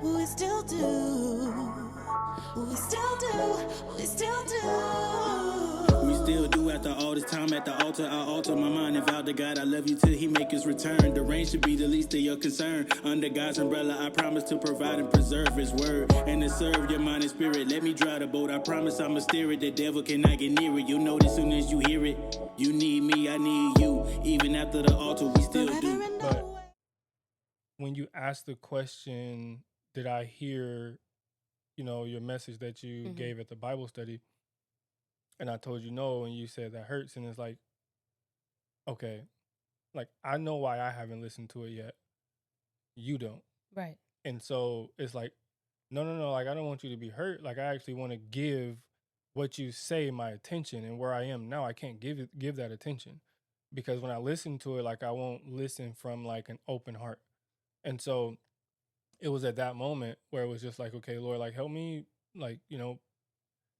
we still do. We still do. We still do. We still do after all this time at the altar. I alter my mind and vow to God I love you till he make his return. The rain should be the least of your concern. Under God's umbrella, I promise to provide and preserve his word and to serve your mind and spirit. Let me drive the boat. I promise I'ma steer it. The devil cannot get near it. You'll know this soon as you hear it. You need me, I need you. Even after the altar, we still do. But when you ask the question, did I hear, your message that you gave at the Bible study? And I told you no, and you said that hurts. And it's like, okay, like I know why I haven't listened to it yet. You don't. Right. And so it's like, no, like I don't want you to be hurt. Like I actually want to give what you say my attention, and where I am now, I can't give that attention, because when I listen to it, like I won't listen from like an open heart. And so it was at that moment where it was just like, okay, Lord, like help me, like,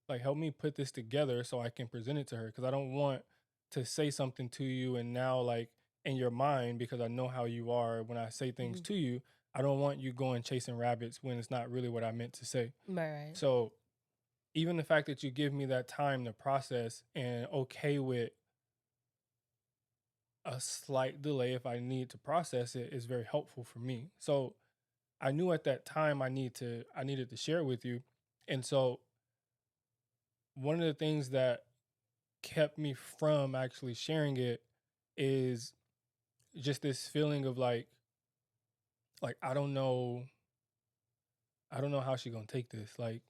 like help me put this together so I can present it to her, because I don't want to say something to you and now like in your mind, because I know how you are when I say things to you, I don't want you going chasing rabbits when it's not really what I meant to say. Right. So even the fact that you give me that time to process and okay with a slight delay if I need to process it is very helpful for me. So I knew at that time I needed to share it with you. And so one of the things that kept me from actually sharing it is just this feeling of like I don't know how she's gonna take this, like,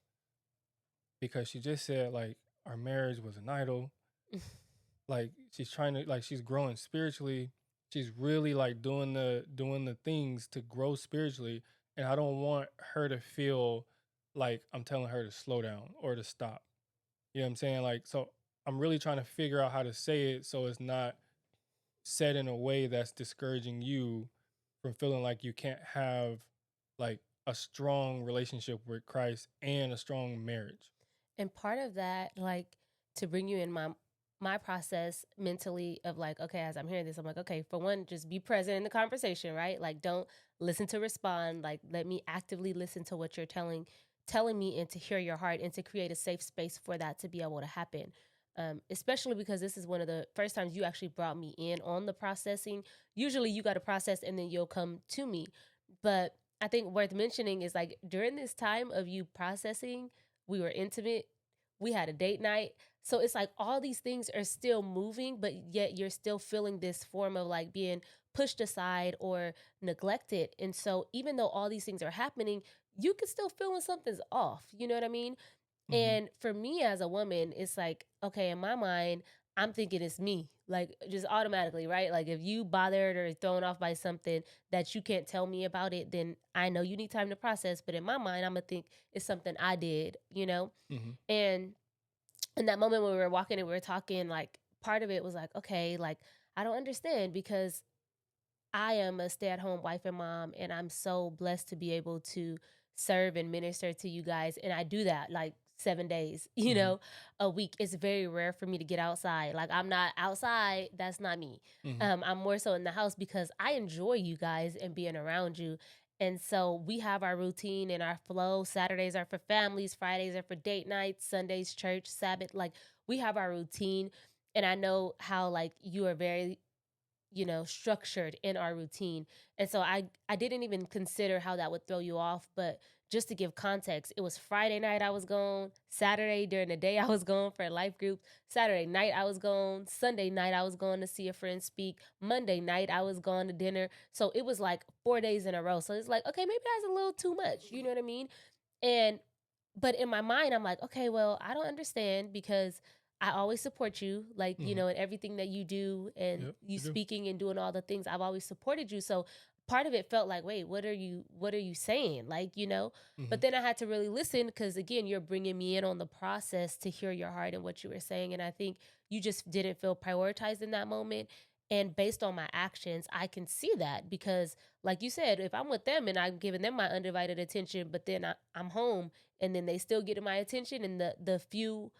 because she just said like our marriage was an idol. Like she's trying to, like, she's growing spiritually, she's really like doing the things to grow spiritually, and I don't want her to feel like I'm telling her to slow down or to stop. You know what I'm saying? Like, so I'm really trying to figure out how to say it so it's not said in a way that's discouraging you from feeling like you can't have like a strong relationship with Christ and a strong marriage. And part of that, like, to bring you in my process mentally of like, okay, as I'm hearing this, I'm like, okay, for one, just be present in the conversation, right? Like, don't listen to respond. Like, let me actively listen to what you're telling me, and to hear your heart, and to create a safe space for that to be able to happen. Especially because this is one of the first times you actually brought me in on the processing. Usually you got to process and then you'll come to me. But I think worth mentioning is like during this time of you processing, we were intimate, we had a date night. So it's like all these things are still moving, but yet you're still feeling this form of like being pushed aside or neglected. And so even though all these things are happening, you can still feel when something's off. You know what I mean? And for me as a woman, it's like, okay, in my mind, I'm thinking it's me, like just automatically, right? Like if you bothered or thrown off by something that you can't tell me about it, then I know you need time to process. But in my mind, I'm gonna think it's something I did, you know? And in that moment when we were walking and we were talking, like part of it was like, okay, like I don't understand, because I am a stay-at-home wife and mom, and I'm so blessed to be able to serve and minister to you guys. And I do that like 7 days, a week. It's very rare for me to get outside. Like I'm not outside. That's not me. I'm more so in the house because I enjoy you guys and being around you. And so we have our routine and our flow. Saturdays are for families. Fridays are for date nights. Sundays, church, Sabbath. Like we have our routine. And I know how like you are very structured in our routine. And so I didn't even consider how that would throw you off. But just to give context, it was Friday night I was gone, Saturday during the day I was gone for a life group, Saturday night I was gone, Sunday night I was going to see a friend speak, Monday night I was gone to dinner. So it was like 4 days in a row. So it's like, okay, maybe that's a little too much. You know what I mean? But in my mind, I'm like, okay, well, I don't understand, because I always support you, like, in everything that you do, and you speaking and doing all the things. I've always supported you. So part of it felt like, wait, what are you saying? Like, but then I had to really listen, because again, you're bringing me in on the process to hear your heart and what you were saying. And I think you just didn't feel prioritized in that moment. And based on my actions, I can see that, because like you said, if I'm with them and I'm giving them my undivided attention, but then I'm home and then they still getting my attention, and the few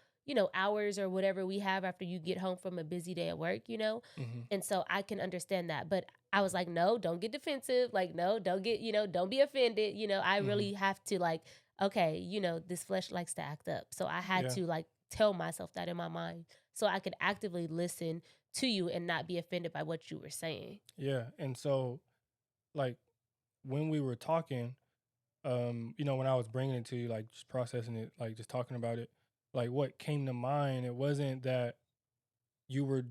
hours or whatever we have after you get home from a busy day at work, Mm-hmm. and so I can understand that. But I was like, no, don't get defensive. Like, no, don't get, don't be offended. I Mm-hmm. really have to, like, okay, this flesh likes to act up. So I had Yeah. to, like, tell myself that in my mind so I could actively listen to you and not be offended by what you were saying. Yeah. And so, like, when we were talking, when I was bringing it to you, like, just processing it, like, just talking about it, like, what came to mind, it wasn't that you were,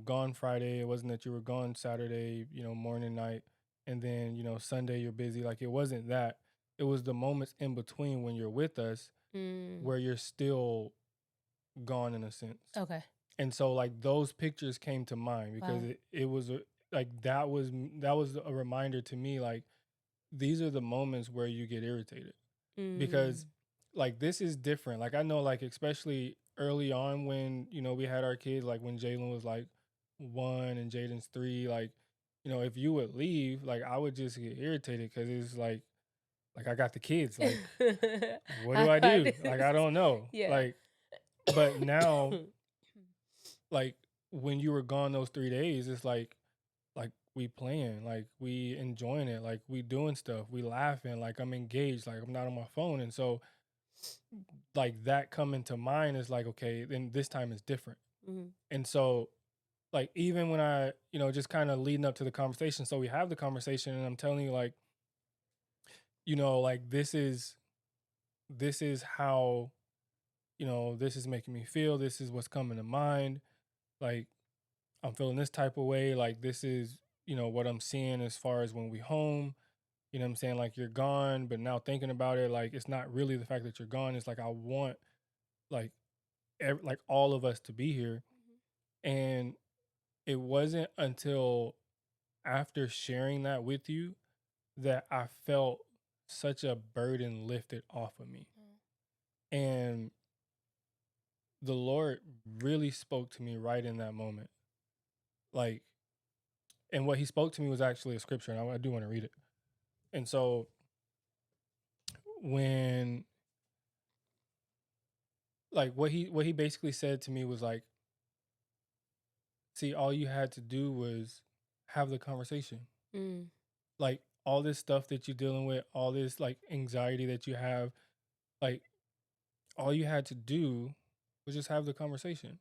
gone Friday. It wasn't that you were gone Saturday, morning, night, and then, Sunday you're busy. Like, it wasn't that. It was the moments in between when you're with us Mm, where you're still gone in a sense. okay. And so, like, those pictures came to mind because Wow. it was like that was a reminder to me, like, these are the moments where you get irritated because, Mm, like, this is different. Like, I know, like, especially early on when we had our kids, like when Jalen was like 1 and Jaden's 3, like, if you would leave, like, I would just get irritated because it's like I got the kids, like, what do How I hard do? Like, is I don't know. yeah. Like, but now, like, when you were gone those 3 days, it's like we playing, like we enjoying it, like we doing stuff, we laughing, like I'm engaged, like I'm not on my phone. And so, like, that coming to mind is like, okay, then this time is different. Mhm. And so, like, even when I, just kind of leading up to the conversation, so we have the conversation and I'm telling you, like, like, this is how, this is making me feel, this is what's coming to mind, like, I'm feeling this type of way, like, this is, what I'm seeing as far as when we home. You know what I'm saying? Like, you're gone, but now thinking about it, like, it's not really the fact that you're gone. It's like I want, like, like, all of us to be here. And it wasn't until after sharing that with you that I felt such a burden lifted off of me. And the Lord really spoke to me right in that moment. Like, and what he spoke to me was actually a scripture, and I do want to read it. And so when, like, what he basically said to me was like, see, all you had to do was have the conversation. Mm, Like, all this stuff that you're dealing with, all this, like, anxiety that you have, like, all you had to do was just have the conversation.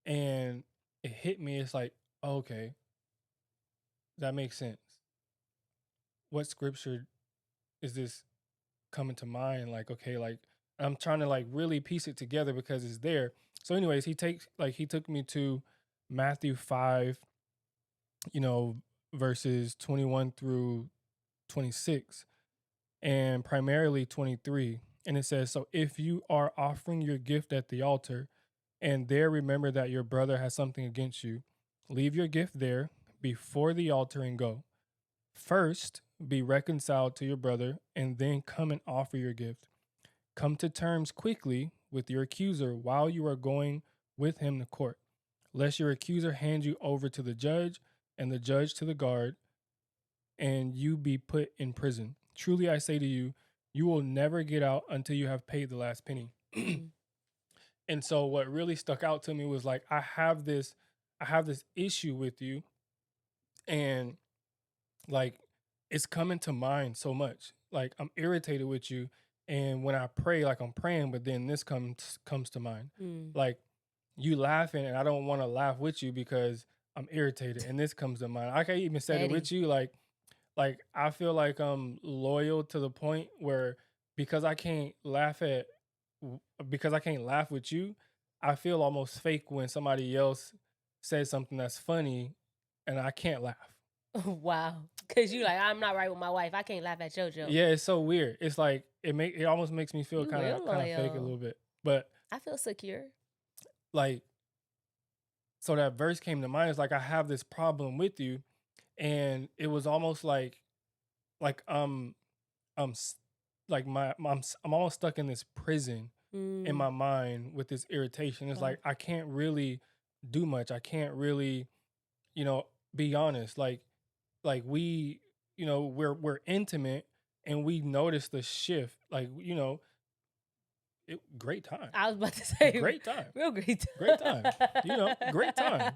And it hit me. It's like, okay, that makes sense. What scripture is this coming to mind? Like, okay, like, I'm trying to, like, really piece it together because it's there. So, anyways, he took me to Matthew 5, you know, verses 21 through 26, and primarily 23. And it says, so if you are offering your gift at the altar, and there remember that your brother has something against you, leave your gift there before the altar and go. First, be reconciled to your brother, and then come and offer your gift. Come to terms quickly with your accuser while you are going with him to court, lest your accuser hand you over to the judge, and the judge to the guard, and you be put in prison. Truly I say to you, you will never get out until you have paid the last penny. mm, And so what really stuck out to me was like, I have this issue with you, and, like, it's coming to mind so much. Like, I'm irritated with you, and when I pray, like, I'm praying, but then this comes to mind. mm. Like, you laughing, and I don't want to laugh with you because I'm irritated, and this comes to mind. I can even say it Petty. with you, like, I feel like I'm loyal to the point where, because I can't laugh at because I can't laugh with you, I feel almost fake when somebody else says something that's funny and I can't laugh. Wow. Because you like, I'm not right with my wife. I can't laugh at your joke. Yeah, it's so weird. It's like it almost makes me feel You kind real of fake a loyal. little bit. But, I feel secure. like, so that verse came to mind. It's like, I have this problem with you, and it was almost like I'm like I'm almost stuck in this prison in Mm, my mind with this irritation. It's wow. like I can't really do much. I can't really, be honest. Like we, we're intimate, and we notice the shift. Like, great time. I was about to say Great time. real great time. Great time. You know, great time.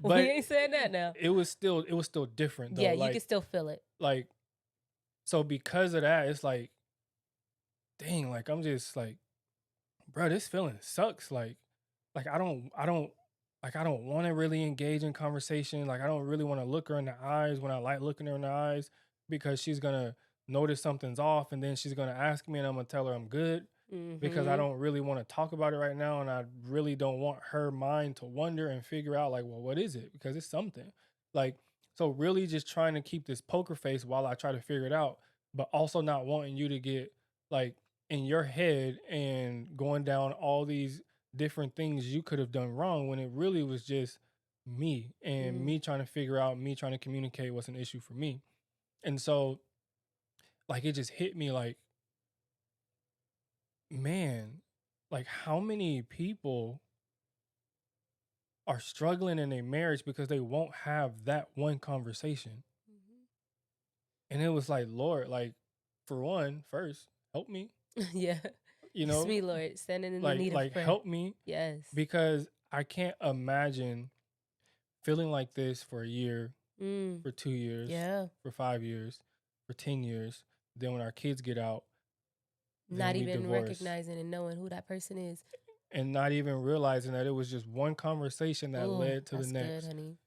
We But ain't saying that now. it was still different though. Yeah, you Like can still feel it. like so because of that, it's like, dang, like I'm just like, bro, this feeling sucks. Like I don't want to really engage in conversation. Like I don't really want to look her in the eyes when I like looking her in the eyes, because she's gonna notice something's off, and then she's gonna ask me, and I'm gonna tell her I'm good, because I Mhm. don't really want to talk about it right now, and I really don't want her mind to wonder and figure out like, well, what is it? Because it's something. Like, so really just trying to keep this poker face while I try to figure it out, but also not wanting you to get like in your head and going down all these different things you could have done wrong, when it really was just me and Mm. me trying to figure out, me trying to communicate what's an issue for me. And so like it just hit me like, man, like how many people are struggling in a marriage because they won't have that one conversation. Mhm. And it was like, Lord, like for one, first, help me, Yeah. you It's know, me, Lord, standing in the need of like prayer. help me, Yes. because I can't imagine feeling like this for a year, Mm. for 2 years, Yeah. for 5 years, for 10 years. Then when our kids get out, then Not we even divorce, recognizing and knowing who that person is. and not even realizing that it was just one conversation that Oh, led to the that's good, next. honey.